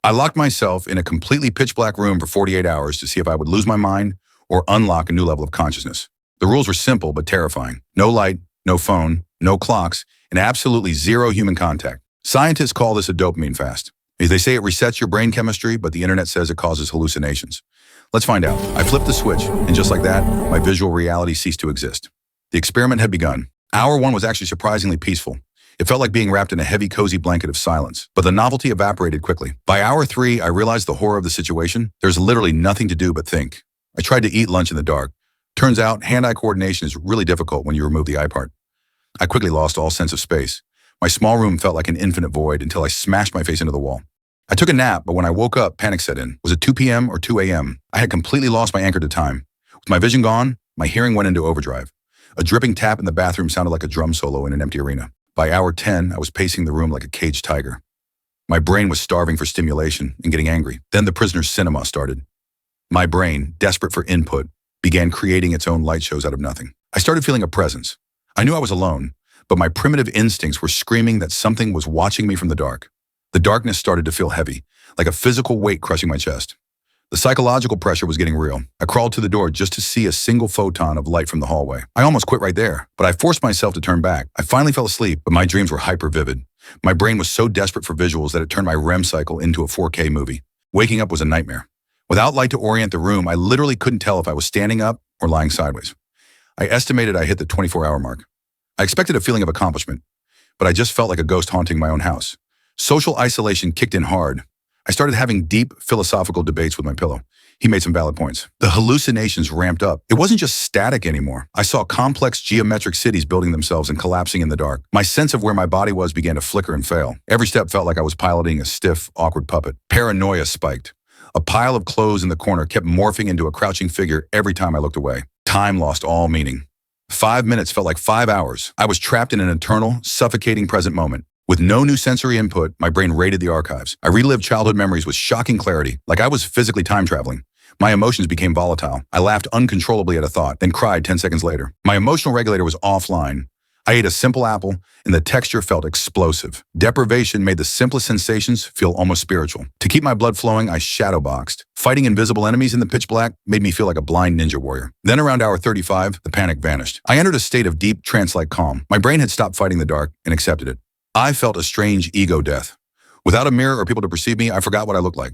I locked myself in a completely pitch black room for 48 hours to see if I would lose my mind or unlock a new level of consciousness. The rules were simple but terrifying. No light, no phone, no clocks, and absolutely zero human contact. Scientists call this a dopamine fast. They say it resets your brain chemistry, but the internet says it causes hallucinations. Let's find out. I flipped the switch, and just like that, my visual reality ceased to exist. The experiment had begun. Hour 1 was actually surprisingly peaceful. It felt like being wrapped in a heavy, cozy blanket of silence, but the novelty evaporated quickly. By hour 3, I realized the horror of the situation. There's literally nothing to do but think. I tried to eat lunch in the dark. Turns out, hand-eye coordination is really difficult when you remove the eye part. I quickly lost all sense of space. My small room felt like an infinite void until I smashed my face into the wall. I took a nap, but when I woke up, panic set in. Was it 2 p.m. or 2 a.m.? I had completely lost my anchor to time. With my vision gone, my hearing went into overdrive. A dripping tap in the bathroom sounded like a drum solo in an empty arena. By hour 10, I was pacing the room like a caged tiger. My brain was starving for stimulation and getting angry. Then the prisoner's cinema started. My brain, desperate for input, began creating its own light shows out of nothing. I started feeling a presence. I knew I was alone, but my primitive instincts were screaming that something was watching me from the dark. The darkness started to feel heavy, like a physical weight crushing my chest. The psychological pressure was getting real. I crawled to the door just to see a single photon of light from the hallway. I almost quit right there, but I forced myself to turn back. I finally fell asleep, but my dreams were hyper-vivid. My brain was so desperate for visuals that it turned my REM cycle into a 4K movie. Waking up was a nightmare. Without light to orient the room, I literally couldn't tell if I was standing up or lying sideways. I estimated I hit the 24-hour mark. I expected a feeling of accomplishment, but I just felt like a ghost haunting my own house. Social isolation kicked in hard. I started having deep philosophical debates with my pillow. He made some valid points. The hallucinations ramped up. It wasn't just static anymore. I saw complex geometric cities building themselves and collapsing in the dark. My sense of where my body was began to flicker and fail. Every step felt like I was piloting a stiff, awkward puppet. Paranoia spiked. A pile of clothes in the corner kept morphing into a crouching figure every time I looked away. Time lost all meaning. 5 minutes felt like 5 hours. I was trapped in an eternal, suffocating present moment. With no new sensory input, my brain raided the archives. I relived childhood memories with shocking clarity, like I was physically time traveling. My emotions became volatile. I laughed uncontrollably at a thought, then cried 10 seconds later. My emotional regulator was offline. I ate a simple apple, and the texture felt explosive. Deprivation made the simplest sensations feel almost spiritual. To keep my blood flowing, I shadowboxed. Fighting invisible enemies in the pitch black made me feel like a blind ninja warrior. Then around hour 35, the panic vanished. I entered a state of deep, trance-like calm. My brain had stopped fighting the dark and accepted it. I felt a strange ego death. Without a mirror or people to perceive me, I forgot what I looked like.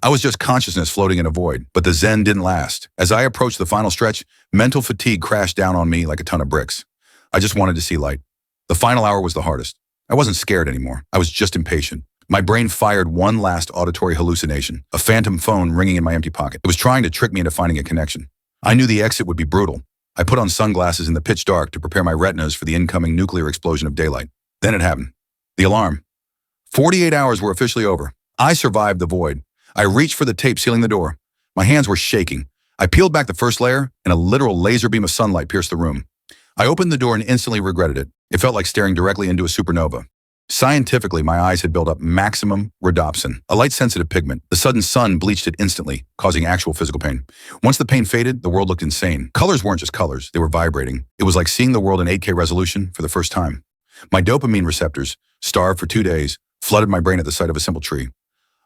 I was just consciousness floating in a void, but the zen didn't last. As I approached the final stretch, mental fatigue crashed down on me like a ton of bricks. I just wanted to see light. The final hour was the hardest. I wasn't scared anymore. I was just impatient. My brain fired one last auditory hallucination, a phantom phone ringing in my empty pocket. It was trying to trick me into finding a connection. I knew the exit would be brutal. I put on sunglasses in the pitch dark to prepare my retinas for the incoming nuclear explosion of daylight. Then it happened. The alarm. 48 hours were officially over. I survived the void. I reached for the tape sealing the door. My hands were shaking. I peeled back the first layer, and a literal laser beam of sunlight pierced the room. I opened the door and instantly regretted it. It felt like staring directly into a supernova. Scientifically, my eyes had built up maximum rhodopsin, a light-sensitive pigment. The sudden sun bleached it instantly, causing actual physical pain. Once the pain faded, the world looked insane. Colors weren't just colors, they were vibrating. It was like seeing the world in 8K resolution for the first time. My dopamine receptors, starved for 2 days, flooded my brain at the sight of a simple tree.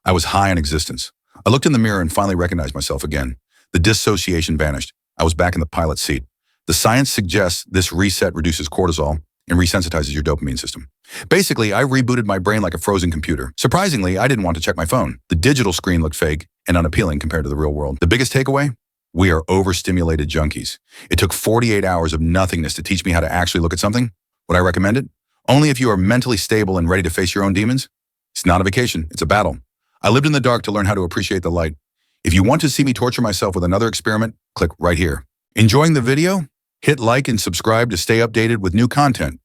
I was high on existence. I looked in the mirror and finally recognized myself again. The dissociation vanished. I was back in the pilot seat. The science suggests this reset reduces cortisol and resensitizes your dopamine system. Basically, I rebooted my brain like a frozen computer. Surprisingly, I didn't want to check my phone. The digital screen looked fake and unappealing compared to the real world. The biggest takeaway? We are overstimulated junkies. It took 48 hours of nothingness to teach me how to actually look at something. Would I recommend it? Only if you are mentally stable and ready to face your own demons. It's not a vacation, it's a battle. I lived in the dark to learn how to appreciate the light. If you want to see me torture myself with another experiment, click right here. Enjoying the video? Hit like and subscribe to stay updated with new content.